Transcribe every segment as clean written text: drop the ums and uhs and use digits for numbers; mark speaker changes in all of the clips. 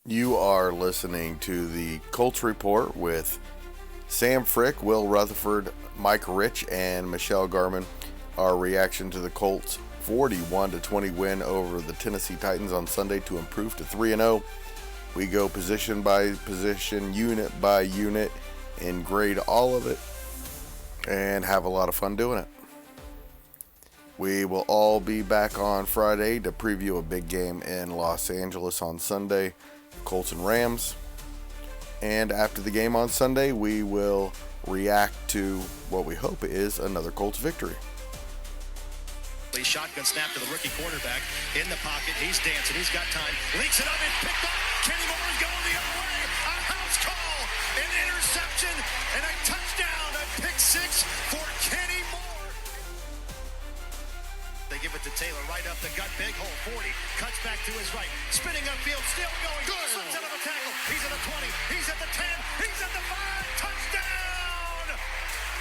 Speaker 1: You are listening to the Colts Report with Sam Frick, Will Retherford, Mike Rich, and Michelle Garmon. Our reaction to the Colts' 41-20 win over the Tennessee Titans on Sunday to improve to 3-0. We go position by position, unit by unit, and grade all of it, and have a lot of fun doing it. We will all be back on Friday to preview a big game in Los Angeles on Sunday, Colts and Rams. And after the game on Sunday, we will react to what we hope is another Colts victory.
Speaker 2: Shotgun snap to the rookie quarterback in the pocket. He's dancing. He's got time. Leaks it up and picked up. Kenny Moore is going the other way. A house call, an interception, and a touchdown. A pick six for Kenny Moore. They give it to Taylor right up the gut. Big hole, 40. Cuts back to his right. Spinning upfield, still going. Good. Slips out of the tackle. He's at the 20. He's at the 10. He's at the 5. Touchdown!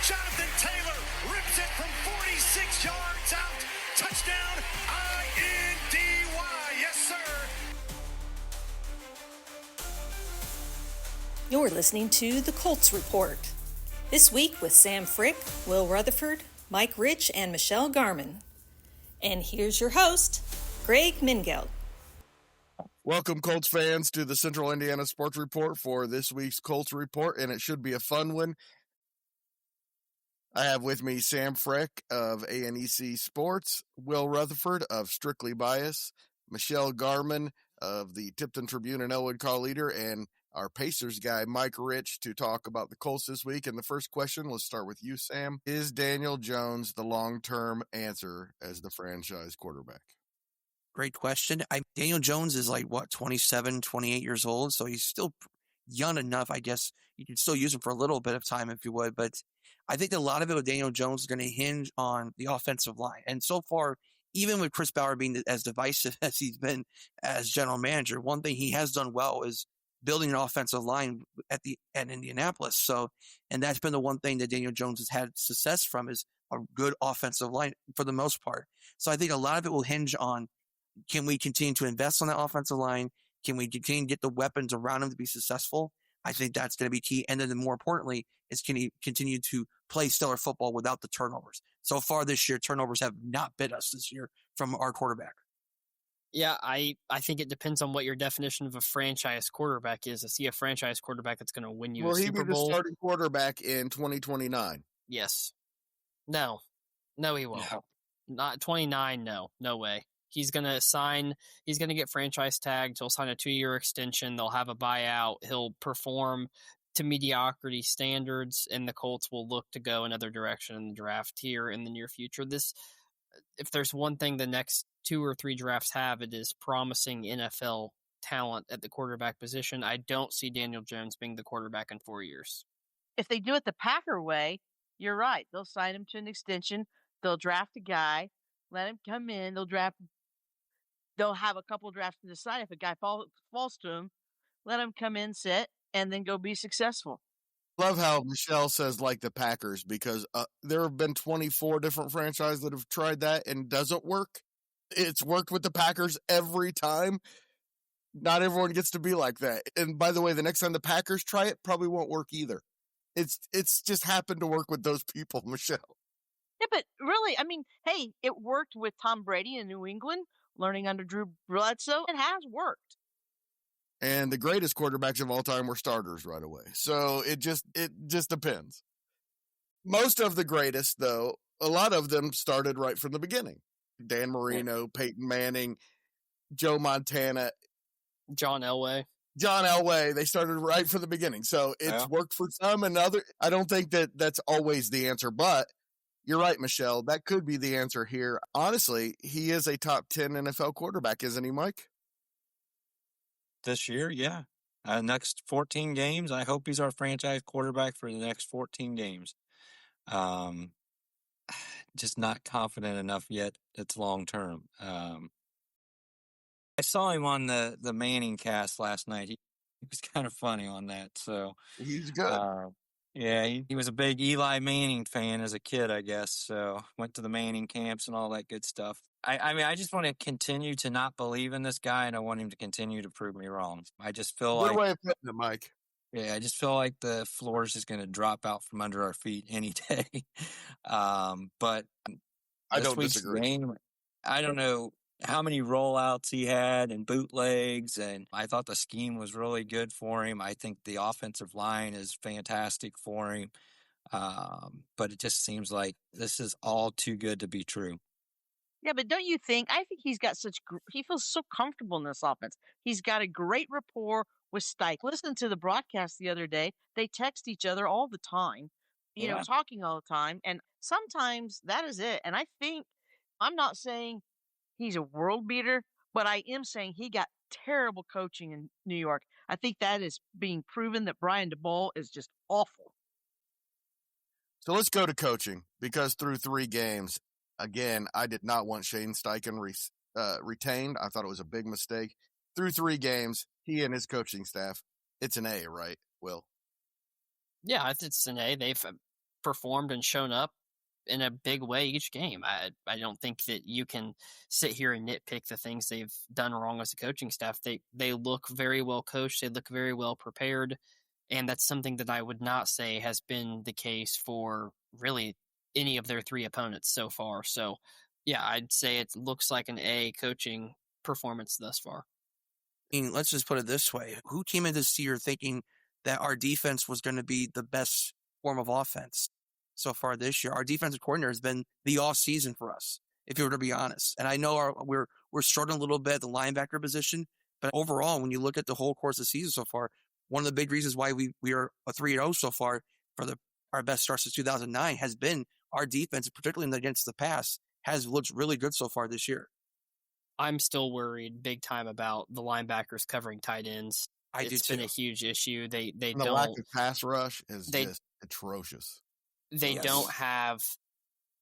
Speaker 2: Jonathan Taylor rips it from 46 yards out. Touchdown, I-N-D-Y. Yes, sir.
Speaker 3: You're listening to the Colts Report. This week with Sam Frick, Will Retherford, Mike Rich, and Michelle Garmon. And here's your host, Greg Mingelt.
Speaker 1: Welcome, Colts fans, to the Central Indiana Sports Report for this week's Colts Report, and it should be a fun one. I have with me Sam Frick of ANEC Sports, Will Retherford of Strictly Bias, Michelle Garmon of the Tipton Tribune and Elwood Call Leader, and our Pacers guy, Mike Rich, to talk about the Colts this week. And the first question, let's start with you, Sam. Is Daniel Jones the long-term answer as the franchise quarterback?
Speaker 4: Great question. Daniel Jones is 27, 28 years old, so he's still young enough. I guess you can still use him for a little bit of time if you would, but I think a lot of it with Daniel Jones is going to hinge on the offensive line. And so far, even with Chris Bauer being as divisive as he's been as general manager, one thing he has done well is building an offensive line at Indianapolis. So, and that's been the one thing that Daniel Jones has had success from, is a good offensive line for the most part. So I think a lot of it will hinge on, can we continue to invest on that offensive line? Can we continue to get the weapons around him to be successful? I think that's going to be key. And then more importantly is, can he continue to play stellar football without the turnovers? So far this year, turnovers have not bit us this year from our quarterback.
Speaker 5: Yeah, I think it depends on what your definition of a franchise quarterback is. I see a franchise quarterback that's going to win you a Super Bowl.
Speaker 1: Will he be the starting quarterback in 2029?
Speaker 5: Yes. No, he won't.
Speaker 4: No.
Speaker 5: Not 29, no way. He's going to get franchise tagged. He'll sign a 2-year extension. They'll have a buyout. He'll perform to mediocrity standards, and the Colts will look to go another direction in the draft here in the near future. If there's one thing the next 2 or 3 drafts have, it is promising NFL talent at the quarterback position. I don't see Daniel Jones being the quarterback in 4 years.
Speaker 6: If they do it the Packer way, you're right. They'll sign him to an extension. They'll draft a guy, let him come in. They'll have a couple drafts to decide. If a guy falls to him, let him come in, sit, and then go be successful.
Speaker 1: Love how Michelle says like the Packers, because there have been 24 different franchises that have tried that and doesn't work. It's worked with the Packers every time. Not everyone gets to be like that. And by the way, the next time the Packers try it, probably won't work either. It's just happened to work with those people, Michelle.
Speaker 6: Yeah, but really, hey, it worked with Tom Brady in New England, learning under Drew Bledsoe. It has worked.
Speaker 1: And the greatest quarterbacks of all time were starters right away. So it just depends. Most of the greatest, though, a lot of them started right from the beginning. Dan Marino, Peyton Manning, Joe Montana,
Speaker 5: John Elway.
Speaker 1: They started right from the beginning. So it's worked for some and other. I don't think that's always the answer, but you're right, Michelle. That could be the answer here. Honestly, he is a top 10 NFL quarterback, isn't he, Mike?
Speaker 7: This year, yeah. Next 14 games, I hope he's our franchise quarterback for the next 14 games. Just not confident enough yet. It's long term. I saw him on the Manning cast last night. He was kind of funny on that. So
Speaker 1: he's good.
Speaker 7: Yeah, he was a big Eli Manning fan as a kid, I guess. So went to the Manning camps and all that good stuff. I just want to continue to not believe in this guy, and I want him to continue to prove me wrong. I just feel
Speaker 1: Good
Speaker 7: like,
Speaker 1: way of putting it, Mike.
Speaker 7: yeah, I just feel like the floor is just going to drop out from under our feet any day. But
Speaker 1: I
Speaker 7: this
Speaker 1: don't
Speaker 7: week's
Speaker 1: disagree.
Speaker 7: game, I don't know how many rollouts he had and bootlegs, and I thought the scheme was really good for him. I think the offensive line is fantastic for him. But it just seems like this is all too good to be true.
Speaker 6: Yeah, but don't you think? I think he's got he feels so comfortable in this offense. He's got a great rapport with Stike. Listen to the broadcast the other day. They text each other all the time,
Speaker 7: Yeah.
Speaker 6: talking all the time. And sometimes that is it. And I think, I'm not saying he's a world beater, but I am saying he got terrible coaching in New York. I think that is being proven that Brian DeBoll is just awful.
Speaker 1: So let's go to coaching, because through 3 games, again, I did not want Shane Steichen retained. I thought it was a big mistake. Through 3 games, he and his coaching staff, it's an A, right, Will?
Speaker 5: Yeah, it's an A. They've performed and shown up in a big way each game. I don't think that you can sit here and nitpick the things they've done wrong as a coaching staff. They look very well coached. They look very well prepared. And that's something that I would not say has been the case for really any of their 3 opponents so far. So, yeah, I'd say it looks like an A coaching performance thus far.
Speaker 4: I mean, let's just put it this way. Who came into this year thinking that our defense was going to be the best form of offense so far this year? Our defensive coordinator has been the all season for us, if you were to be honest. And I know we're struggling a little bit at the linebacker position, but overall, when you look at the whole course of the season so far, one of the big reasons why we are a 3-0 so far for our best start since 2009 has been our defense, particularly against the pass, has looked really good so far this year.
Speaker 5: I'm still worried big time about the linebackers covering tight ends. It's been a huge issue. They
Speaker 1: and
Speaker 5: don't.
Speaker 1: The lack of pass rush is just atrocious.
Speaker 5: They don't have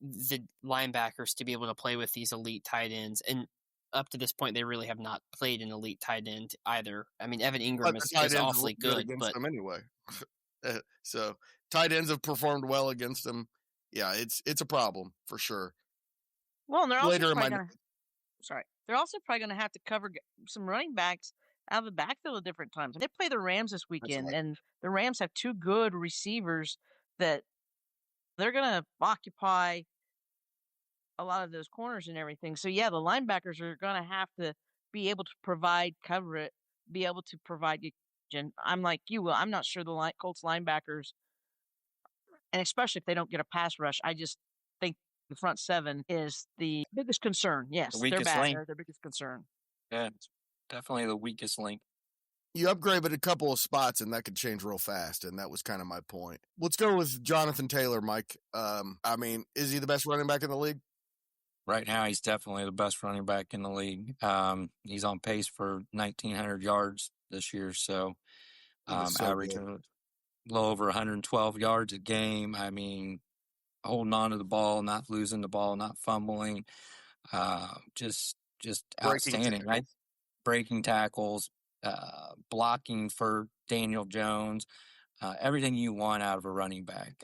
Speaker 5: the linebackers to be able to play with these elite tight ends. And up to this point, they really have not played an elite tight end either. I mean, Evan Ingram is awfully good
Speaker 1: against them anyway. So tight ends have performed well against them. Yeah, it's a problem for sure.
Speaker 6: Well, and they're also they're also probably going to have to cover some running backs out of the backfield at different times. They play the Rams this weekend, right, and the Rams have 2 good receivers that they're going to occupy a lot of those corners and everything. So, yeah, the linebackers are going to have to be able to provide coverage, be able to provide. And I'm like you, Will. I'm not sure the Colts linebackers, and especially if they don't get a pass rush, I just think the front 7 is the biggest concern. Yes, they're bad. They're their biggest concern.
Speaker 7: Yeah, it's definitely the weakest link.
Speaker 1: You upgraded a couple of spots, and that could change real fast, and that was kind of my point. Let's go with Jonathan Taylor, Mike. I mean, is he the best running back in the league?
Speaker 7: Right now, he's definitely the best running back in the league. He's on pace for 1,900 yards this year, so averaging a little over 112 yards a game. I mean, holding on to the ball, not losing the ball, not fumbling, just outstanding. Right? Breaking tackles, blocking for Daniel Jones, everything you want out of a running back.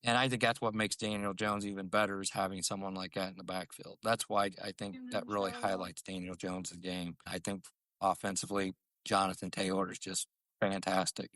Speaker 7: And I think that's what makes Daniel Jones even better, is having someone like that in the backfield. That's why I think that really highlights Daniel Jones' game. I think offensively, Jonathan Taylor is just fantastic.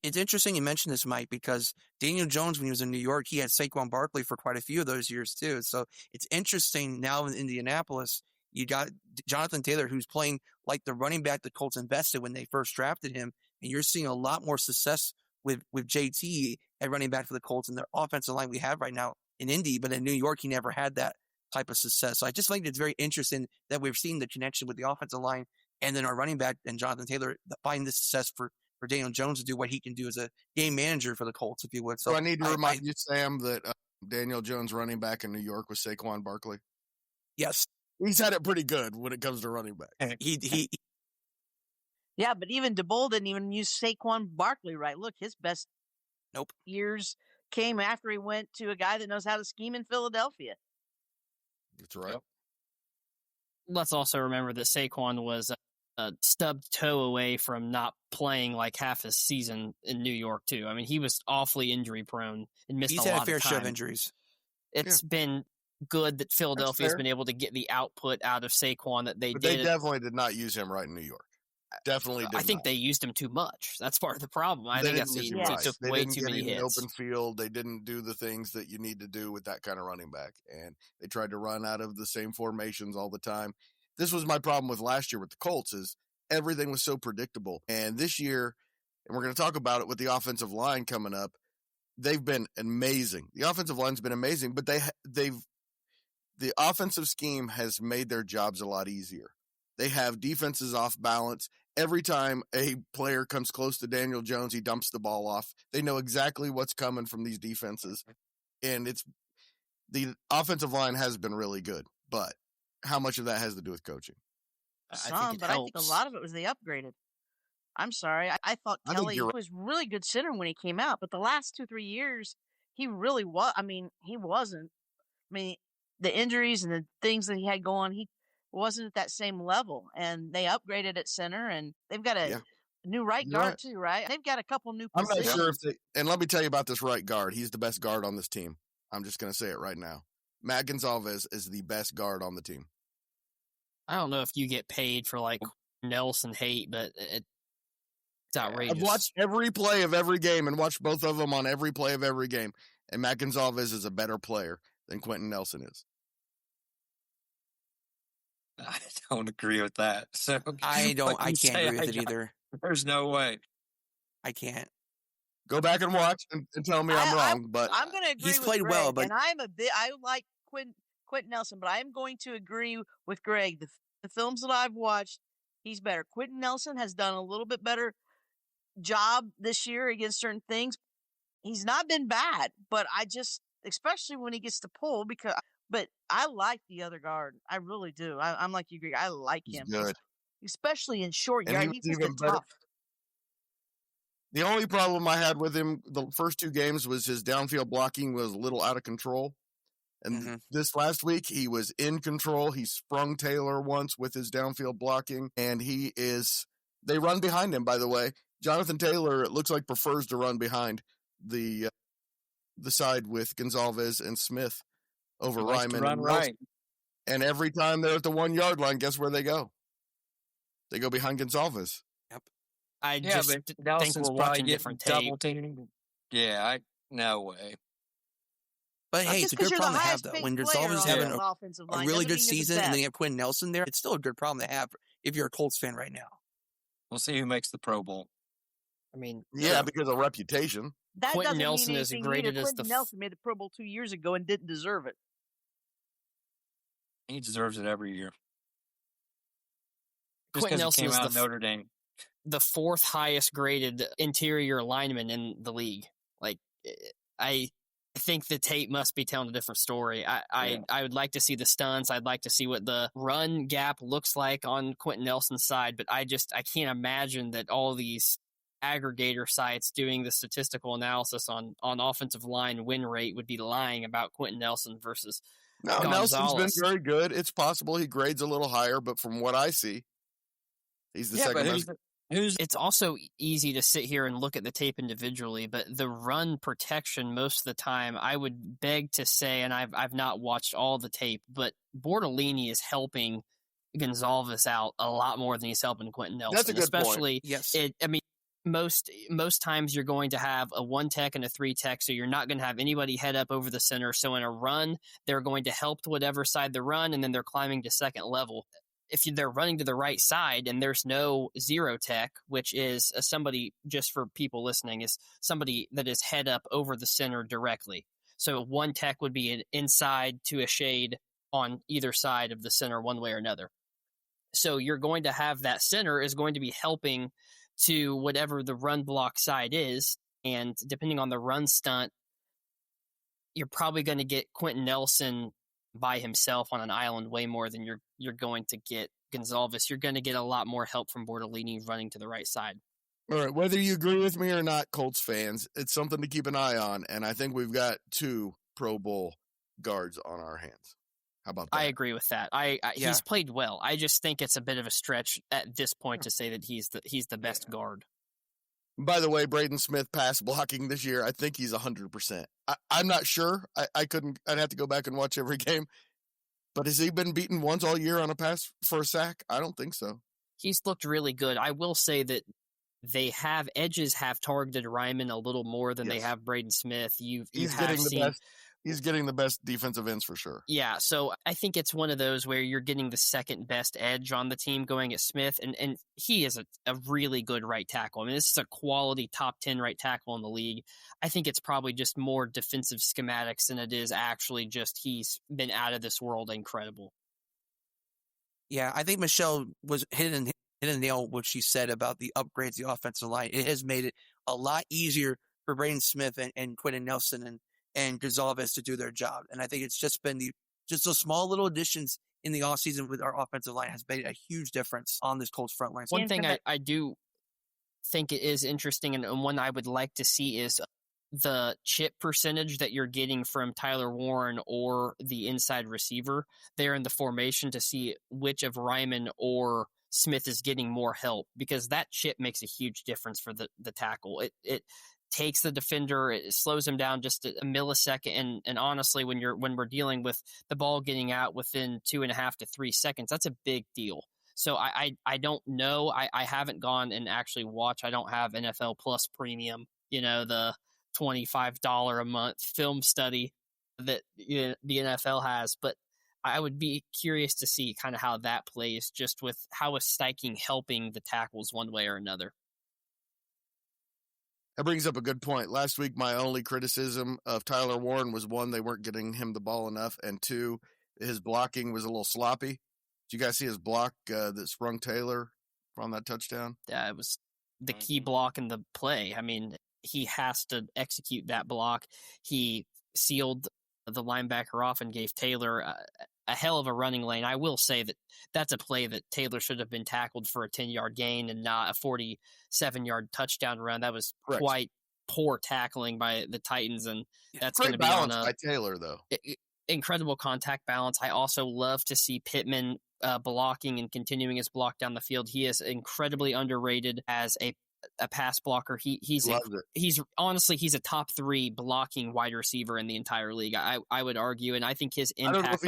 Speaker 4: It's interesting you mentioned this, Mike, because Daniel Jones, when he was in New York, he had Saquon Barkley for quite a few of those years too. So it's interesting now in Indianapolis, you got Jonathan Taylor, who's playing like the running back the Colts invested when they first drafted him, and you're seeing a lot more success with JT at running back for the Colts and the offensive line we have right now in Indy. But in New York, he never had that type of success. So I just think it's very interesting that we've seen the connection with the offensive line and then our running back and Jonathan Taylor find the success for Daniel Jones to do what he can do as a game manager for the Colts, if you would.
Speaker 1: So I need to remind you, Sam, that Daniel Jones running back in New York was Saquon Barkley.
Speaker 4: Yes.
Speaker 1: He's had it pretty good when it comes to running back.
Speaker 6: Yeah, but even DeBoll didn't even use Saquon Barkley right. Look, his best years came after he went to a guy that knows how to scheme in Philadelphia.
Speaker 1: That's right.
Speaker 5: Yep. Let's also remember that Saquon was a stubbed toe away from not playing like half his season in New York, too. I mean, he was awfully injury prone and missed a lot of time.
Speaker 4: He's had a fair share of injuries.
Speaker 5: It's been good that Philadelphia's been able to get the output out of Saquon that they
Speaker 1: But
Speaker 5: did.
Speaker 1: they definitely did not use him right in New York. Definitely did
Speaker 5: I think
Speaker 1: not.
Speaker 5: they used him too much. That's part of the problem. I think that's
Speaker 1: he
Speaker 5: took
Speaker 1: they
Speaker 5: way
Speaker 1: didn't
Speaker 5: too
Speaker 1: get
Speaker 5: many
Speaker 1: him in
Speaker 5: hits.
Speaker 1: open field. They didn't do the things that you need to do with that kind of running back. And they tried to run out of the same formations all the time. This was my problem with last year with the Colts is everything was so predictable. And this year, and we're going to talk about it with the offensive line coming up, they've been amazing. The offensive line's been amazing, but the offensive scheme has made their jobs a lot easier. They have defenses off balance. Every time a player comes close to Daniel Jones, he dumps the ball off. They know exactly what's coming from these defenses. And the offensive line has been really good, but how much of that has to do with coaching?
Speaker 6: Some, but I think a lot of it was they upgraded. I'm sorry. I thought Kelly was really good center when he came out, but the last 2-3 years, he really was. I mean, he wasn't. I mean, the injuries and the things that he had going, he wasn't at that same level. And they upgraded at center, and they've got a new right guard too, right? They've got a couple new positions.
Speaker 1: I'm not sure if they. And let me tell you about this right guard. He's the best guard on this team. I'm just going to say it right now. Matt Gonzalez is the best guard on the team.
Speaker 5: I don't know if you get paid for like Nelson hate, but it's outrageous.
Speaker 1: I've watched every play of every game and watched both of them on every play of every game. And Matt Gonzalez is a better player than Quentin Nelson is.
Speaker 7: I don't agree with that. So
Speaker 4: I can't agree with it either.
Speaker 7: There's no way.
Speaker 4: I can't.
Speaker 1: Go back and watch and tell me I'm wrong. But
Speaker 6: I'm going to agree.
Speaker 4: He's
Speaker 6: with
Speaker 4: played
Speaker 6: Greg,
Speaker 4: well, but
Speaker 6: and I like Quentin Nelson, but I am going to agree with Greg. The films that I've watched, he's better. Quentin Nelson has done a little bit better job this year against certain things. He's not been bad, but especially when he gets to pull, but I like the other guard. I really do. I'm like you, Greg. I like him.
Speaker 1: Good.
Speaker 6: Especially in short yard. He's even tough.
Speaker 1: The only problem I had with him the first 2 games was his downfield blocking was a little out of control. And this last week, he was in control. He sprung Taylor once with his downfield blocking, and they run behind him, by the way. Jonathan Taylor, it looks like, prefers to run behind the side with Gonzalez and Smith over Ryman.
Speaker 7: Run right.
Speaker 1: And every time they're at the 1 yard line, guess where they go? They go behind Gonzalez.
Speaker 4: Yep.
Speaker 5: I just think we're watching different tape.
Speaker 7: No way.
Speaker 4: But hey, it's a good problem to have, though. When Gonzalez is having a really good season and then you have Quentin Nelson there, it's still a good problem to have if you're a Colts fan right now.
Speaker 7: We'll see who makes the Pro Bowl.
Speaker 5: I mean,
Speaker 1: because of reputation.
Speaker 6: That
Speaker 5: Quentin
Speaker 6: doesn't
Speaker 5: Nelson
Speaker 6: mean
Speaker 5: is
Speaker 6: anything
Speaker 5: graded
Speaker 6: either.
Speaker 5: as
Speaker 6: Quentin Nelson made the Pro Bowl 2 years ago and didn't deserve it.
Speaker 7: He deserves it every year.
Speaker 5: Quentin Nelson
Speaker 7: came
Speaker 5: is
Speaker 7: out of Notre Dame.
Speaker 5: The 4th highest graded interior lineman in the league. Like, I think the tape must be telling a different story. I would like to see the stunts. I'd like to see what the run gap looks like on Quentin Nelson's side, but I can't imagine that all these aggregator sites doing the statistical analysis on offensive line win rate would be lying about Quentin Nelson versus Gonzalez.
Speaker 1: Nelson's been very good. It's possible he grades a little higher, but from what I see, he's the second best.
Speaker 5: It's also easy to sit here and look at the tape individually, but the run protection most of the time, I would beg to say, and I've not watched all the tape, but Bortolini is helping Gonzalez out a lot more than he's helping Quentin Nelson.
Speaker 1: That's a good
Speaker 5: Especially,
Speaker 1: point. Yes.
Speaker 5: Most times you're going to have a 1 tech and a 3 tech, so you're not going to have anybody head up over the center. So in a run, they're going to help to whatever side the run, and then they're climbing to second level. If they're running to the right side and there's no 0 tech, which is somebody, just for people listening, is somebody that is head up over the center directly. So 1 tech would be an inside to a shade on either side of the center one way or another. So you're going to have that center is going to be helping to whatever the run block side is. And depending on the run stunt, you're probably going to get Quentin Nelson by himself on an island way more than you're going to get Gonzalez. You're going to get a lot more help from Bortolini running to the right side.
Speaker 1: All right, whether you agree with me or not, Colts fans, it's something to keep an eye on, and I think we've got 2 Pro Bowl guards on our hands. How about that?
Speaker 5: I agree with that. He's played well. I just think it's a bit of a stretch at this point to say that he's the best guard.
Speaker 1: By the way, Braden Smith pass blocking this year, I think he's 100%. I'm not sure. I'd have to go back and watch every game. But has he been beaten once all year on a pass for a sack? I don't think so.
Speaker 5: He's looked really good. I will say that edges have targeted Ryman a little more than they have Braden Smith. He's
Speaker 1: getting the best defensive ends for sure.
Speaker 5: Yeah, so I think it's one of those where you're getting the second best edge on the team going at Smith, and he is a really good right tackle. I mean, this is a quality top 10 right tackle in the league. I think it's probably just more defensive schematics than it is actually just he's been out of this world incredible.
Speaker 4: Yeah, I think Michelle was hitting a nail what she said about the upgrades, the offensive line. It has made it a lot easier for Braden Smith and Quentin Nelson and Gonzalez to do their job. And I think it's just been just those small little additions in the offseason with our offensive line has made a huge difference on this Colts front line.
Speaker 5: One thing I do think it is interesting and one I would like to see is the chip percentage that you're getting from Tyler Warren or the inside receiver there in the formation to see which of Ryman or Smith is getting more help, because that chip makes a huge difference for the tackle. It takes the defender, it slows him down just a millisecond. And honestly, when we're dealing with the ball getting out within 2.5 to 3 seconds, that's a big deal. So I don't know. I haven't gone and actually watched. I don't have NFL Plus Premium, the $25 a month film study that the NFL has, but I would be curious to see kind of how that plays, just with how is Steichen helping the tackles one way or another.
Speaker 1: That brings up a good point. Last week, my only criticism of Tyler Warren was, one, they weren't getting him the ball enough, and two, his blocking was a little sloppy. Did you guys see his block that sprung Taylor on that touchdown?
Speaker 5: Yeah, it was the key block in the play. I mean, he has to execute that block. He sealed the linebacker off and gave Taylor a hell of a running lane. I will say that that's a play that Taylor should have been tackled for a 10-yard gain and not a 47-yard touchdown run. That was quite poor tackling by the Titans, and that's going to be on
Speaker 1: by Taylor, though.
Speaker 5: Incredible contact balance. I also love to see Pittman blocking and continuing his block down the field. He is incredibly underrated as a pass blocker. He's honestly a top 3 blocking wide receiver in the entire league. I would argue, and I think his impact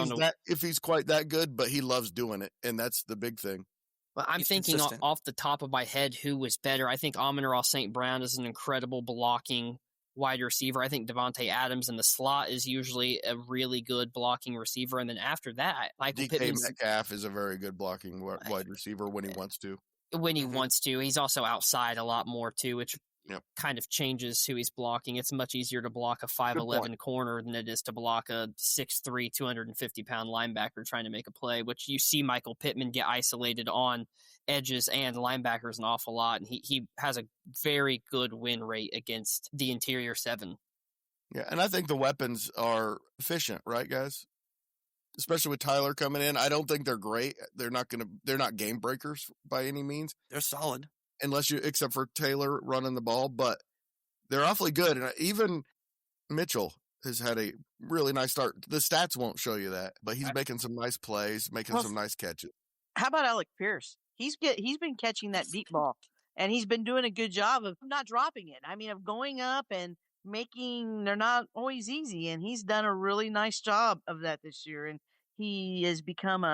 Speaker 1: if he's quite that good, but he loves doing it, and that's the big thing.
Speaker 5: Well, I'm thinking off the top of my head who was better. I think Amon-Ra St. Brown is an incredible blocking wide receiver. I think Devontae Adams in the slot is usually a really good blocking receiver, and then after that, Michael Pittman.
Speaker 1: Metcalf is a very good blocking wide receiver when he wants to.
Speaker 5: Wants to. He's also outside a lot more too, which kind of changes who he's blocking. It's much easier to block a 5'11" corner than it is to block a 6'3", 250-pound linebacker trying to make a play, which you see Michael Pittman get isolated on edges and linebackers an awful lot, and he has a very good win rate against the interior 7.
Speaker 1: Yeah, and I think the weapons are efficient, right, guys? Especially with Tyler coming in. I don't think they're great. They're not game breakers by any means.
Speaker 4: They're solid.
Speaker 1: Except for Taylor running the ball, but they're awfully good. And even Mitchell has had a really nice start. The stats won't show you that, but he's making some nice plays, making some nice catches.
Speaker 6: How about Alec Pierce? He's been catching that deep ball, and he's been doing a good job of not dropping it. I mean, of going up and they're not always easy, and he's done a really nice job of that this year, and he has become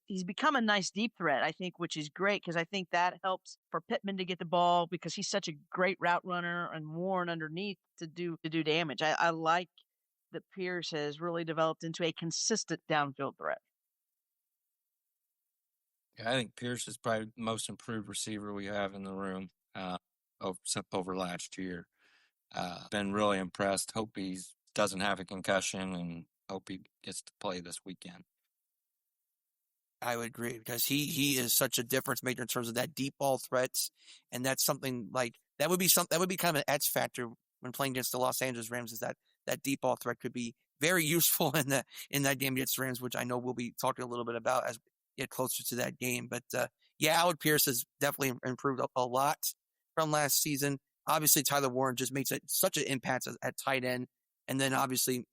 Speaker 6: he's become a nice deep threat, I think, which is great, because I think that helps for Pittman to get the ball, because he's such a great route runner, and Warren underneath to do damage. I like that Pierce has really developed into a consistent downfield threat.
Speaker 7: Yeah, I think Pierce is probably the most improved receiver we have in the room, except over last year. Been really impressed. Hope he doesn't have a concussion, and hope he gets to play this weekend.
Speaker 4: I would agree, because he is such a difference maker in terms of that deep ball threats, and that's something that would be kind of an X factor when playing against the Los Angeles Rams. Is that deep ball threat could be very useful in that game against the Rams, which I know we'll be talking a little bit about as we get closer to that game. But Alec Pierce has definitely improved a lot from last season. Obviously, Tyler Warren just makes such an impact at tight end. And then obviously,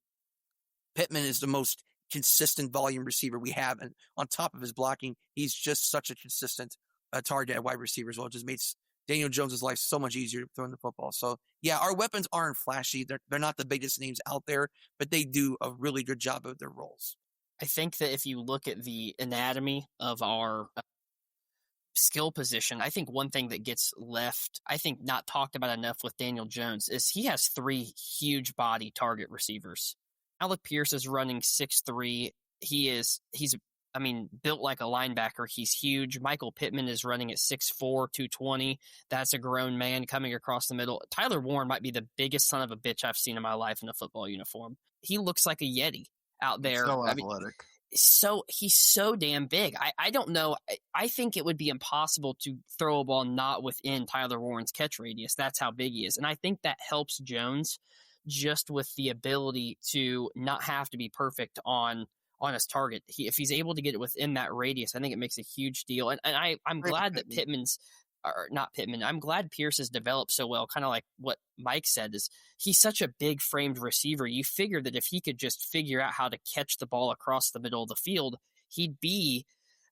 Speaker 4: Pittman is the most consistent volume receiver we have. And on top of his blocking, he's just such a consistent target at wide receiver as well. It just makes Daniel Jones' life so much easier throwing the football. So, yeah, our weapons aren't flashy. They're not the biggest names out there, but they do a really good job of their roles.
Speaker 5: I think that if you look at the anatomy of our skill position, I think one thing that gets left, I think not talked about enough with Daniel Jones, is he has 3 huge body target receivers. Alec Pierce is running 6'3". He's built like a linebacker. He's huge. Michael Pittman is running at 6'4", 220. That's a grown man coming across the middle. Tyler Warren might be the biggest son of a bitch I've seen in my life in a football uniform. He looks like a Yeti out there.
Speaker 1: So athletic.
Speaker 5: He's so damn big. I don't know. I think it would be impossible to throw a ball not within Tyler Warren's catch radius. That's how big he is. And I think that helps Jones just with the ability to not have to be perfect on his target. If he's able to get it within that radius, I think it makes a huge deal. And I'm glad that I'm glad Pierce has developed so well, kind of like what Mike said, is he's such a big framed receiver. You figure that if he could just figure out how to catch the ball across the middle of the field, he'd be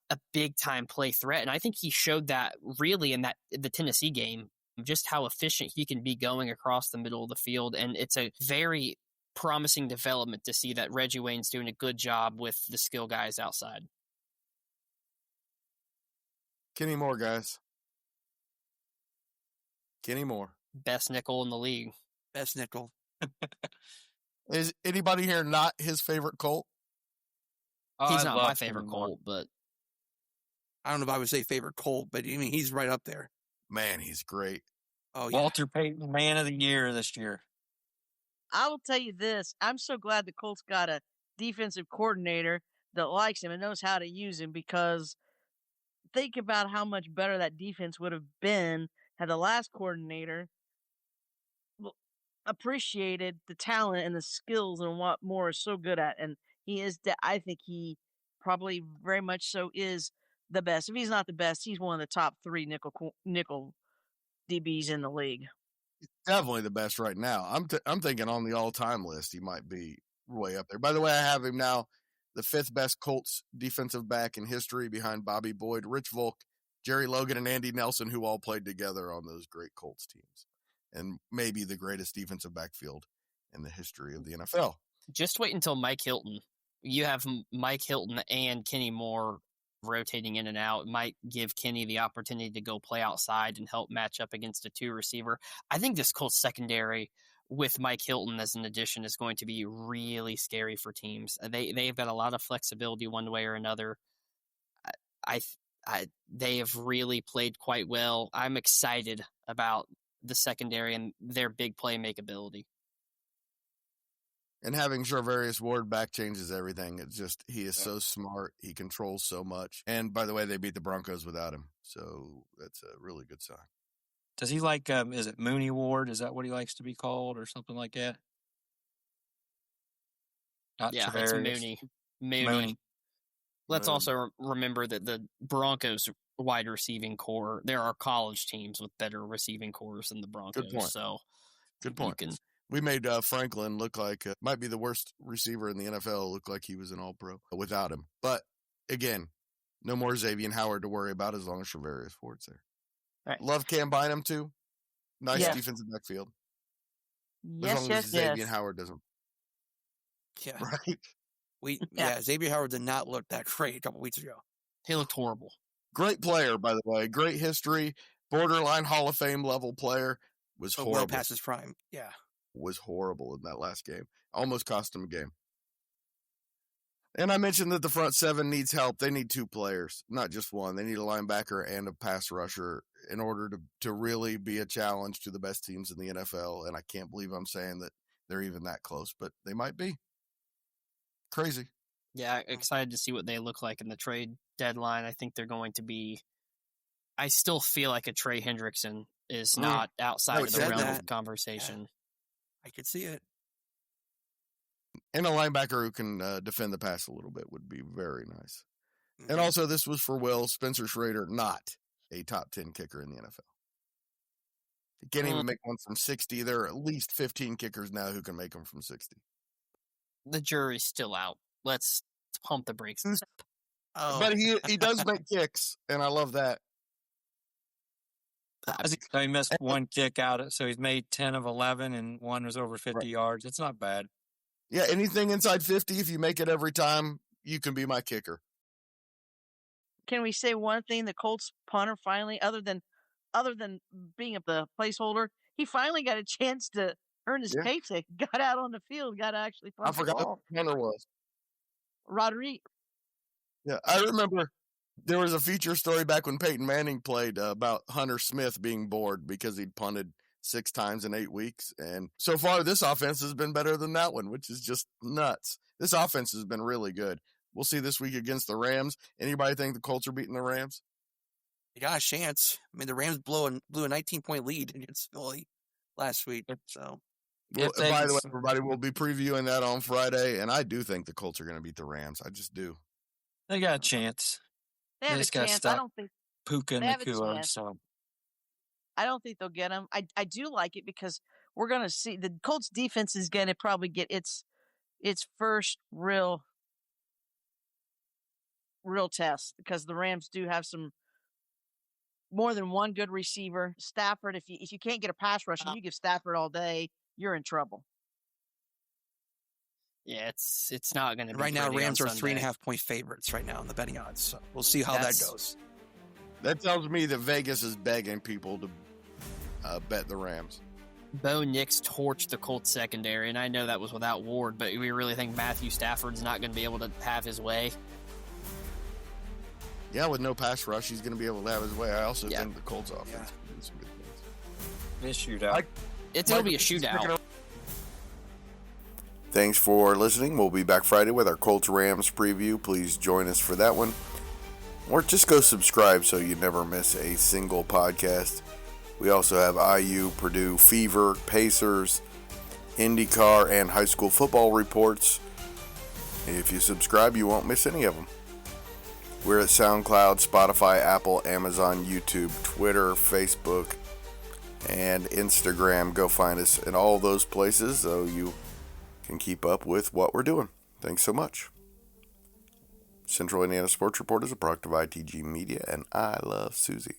Speaker 5: a big time play threat. And I think he showed that really in the Tennessee game, just how efficient he can be going across the middle of the field. And it's a very promising development to see that Reggie Wayne's doing a good job with the skill guys outside.
Speaker 1: Kenny Moore, guys. Kenny Moore.
Speaker 5: Best nickel in the league.
Speaker 4: Best nickel.
Speaker 8: Is anybody here not his favorite Colt?
Speaker 5: He's not my favorite Colt, but
Speaker 4: I don't know if I would say favorite Colt, but I mean, he's right up there.
Speaker 1: Man, he's great.
Speaker 4: Oh, yeah.
Speaker 7: Walter Payton, Man of the Year this year.
Speaker 6: I will tell you this. I'm so glad the Colts got a defensive coordinator that likes him and knows how to use him, because think about how much better that defense would have been had the last coordinator appreciated the talent and the skills and what Moore is so good at. And I think he probably very much so is the best. If he's not the best, he's one of the top 3 nickel DBs in the league.
Speaker 1: Definitely the best right now. I'm thinking on the all-time list, he might be way up there. By the way, I have him now the 5th best Colts defensive back in history, behind Bobby Boyd, Rich Volk, Jerry Logan, and Andy Nelson, who all played together on those great Colts teams, and maybe the greatest defensive backfield in the history of the NFL.
Speaker 5: Just wait until Mike Hilton. You have Mike Hilton and Kenny Moore rotating in and out. Might give Kenny the opportunity to go play outside and help match up against a 2 receiver. I think this Colts secondary with Mike Hilton as an addition is going to be really scary for teams. They've got a lot of flexibility one way or another. They have really played quite well. I'm excited about the secondary and their big play makeability.
Speaker 1: And having Charvarius Ward back changes everything. It's just, he is so smart. He controls so much. And by the way, they beat the Broncos without him. So that's a really good sign.
Speaker 7: Does he like, is it Mooney Ward? Is that what he likes to be called or something like that? Not
Speaker 5: Yeah,
Speaker 7: Charvarius.
Speaker 5: it's Mooney. Let's also remember that the Broncos wide receiving core, there are college teams with better receiving cores than the Broncos.
Speaker 1: Good point.
Speaker 5: So
Speaker 1: Good point. We made Franklin look like, might be the worst receiver in the NFL, look like he was an all-pro without him. But, again, no more Xavier Howard to worry about as long as Charvarius Ward's there.
Speaker 6: Right.
Speaker 1: Love Cam Bynum, too. Nice defensive backfield. As long as Xavier Howard doesn't.
Speaker 4: Yeah.
Speaker 1: Right?
Speaker 4: Xavier Howard did not look that great a couple weeks ago.
Speaker 5: He looked horrible.
Speaker 1: Great player, by the way. Great history. Borderline Hall of Fame level player. Was horrible.
Speaker 4: Well past his prime. Yeah.
Speaker 1: Was horrible in that last game. Almost cost him a game. And I mentioned that the front 7 needs help. They need 2 players, not just one. They need a linebacker and a pass rusher in order to really be a challenge to the best teams in the NFL. And I can't believe I'm saying that they're even that close, but they might be. Crazy.
Speaker 5: Yeah, excited to see what they look like in the trade deadline. I think they're going to be. I still feel like a Trey Hendrickson is not outside of the realm of conversation.
Speaker 4: Yeah. I could see it.
Speaker 1: And a linebacker who can defend the pass a little bit would be very nice. Mm-hmm. And also, this was for Will. Spencer Schrader, not a top 10 kicker in the NFL. He can't even make one from 60. There are at least 15 kickers now who can make them from 60.
Speaker 5: The jury's still out. Let's pump the brakes.
Speaker 1: But he does make kicks, and I love that.
Speaker 7: So he missed one kick out, so he's made 10 of 11, and one was over 50 yards. It's not bad.
Speaker 8: Yeah, anything inside 50, if you make it every time, you can be my kicker.
Speaker 6: Can we say one thing? The Colts punter finally, other than being the placeholder, he finally got a chance to earn his paycheck. Got out on the field, got to actually punt
Speaker 8: I forgot
Speaker 6: the
Speaker 8: who
Speaker 6: ball.
Speaker 8: the punter was.
Speaker 6: Roderick.
Speaker 8: Yeah, I remember there was a feature story back when Peyton Manning played about Hunter Smith being bored because he'd punted 6 times in 8 weeks. And so far, this offense has been better than that one, which is just nuts. This offense has been really good. We'll see this week against the Rams. Anybody think the Colts are beating the Rams?
Speaker 4: You got a chance. I mean, the Rams blew a 19-point lead against Philly last week. So,
Speaker 8: Well, by the way, everybody, we'll be previewing that on Friday, and I do think the Colts are going to beat the Rams. I just do.
Speaker 7: They got a chance.
Speaker 6: They have a
Speaker 7: just got
Speaker 6: chance.
Speaker 7: stuck.
Speaker 6: I don't think
Speaker 7: Puka and
Speaker 6: they have a
Speaker 7: Nakua,
Speaker 6: chance.
Speaker 7: so
Speaker 6: I don't think they'll get him. I do like it because we're going to see the Colts defense is going to probably get its first real test, because the Rams do have some more than one good receiver. Stafford, if you can't get a pass rush and you give Stafford all day, you're in trouble.
Speaker 5: Yeah, it's not going to be
Speaker 4: right now,
Speaker 5: pretty
Speaker 4: Rams
Speaker 5: on
Speaker 4: are
Speaker 5: Sunday.
Speaker 4: 3.5-point favorites right now in the betting odds. So we'll see how that goes.
Speaker 8: That tells me that Vegas is begging people to bet the Rams.
Speaker 5: Bo Nix torched the Colts secondary, and I know that was without Ward, but we really think Matthew Stafford's not going to be able to have his way.
Speaker 8: Yeah, with no pass rush, he's going to be able to have his way. I also think the Colts offense can do some good things.
Speaker 7: This shootout.
Speaker 5: It'll be a shootout.
Speaker 1: Thanks for listening. We'll be back Friday with our Colts Rams preview. Please join us for that one. Or just go subscribe so you never miss a single podcast. We also have IU, Purdue, Fever, Pacers, IndyCar, and high school football reports. If you subscribe, you won't miss any of them. We're at SoundCloud, Spotify, Apple, Amazon, YouTube, Twitter, Facebook, and Instagram. Go find us in all those places so you can keep up with what we're doing. Thanks so much. Central Indiana Sports Report is a product of ITG Media, and I love Susie.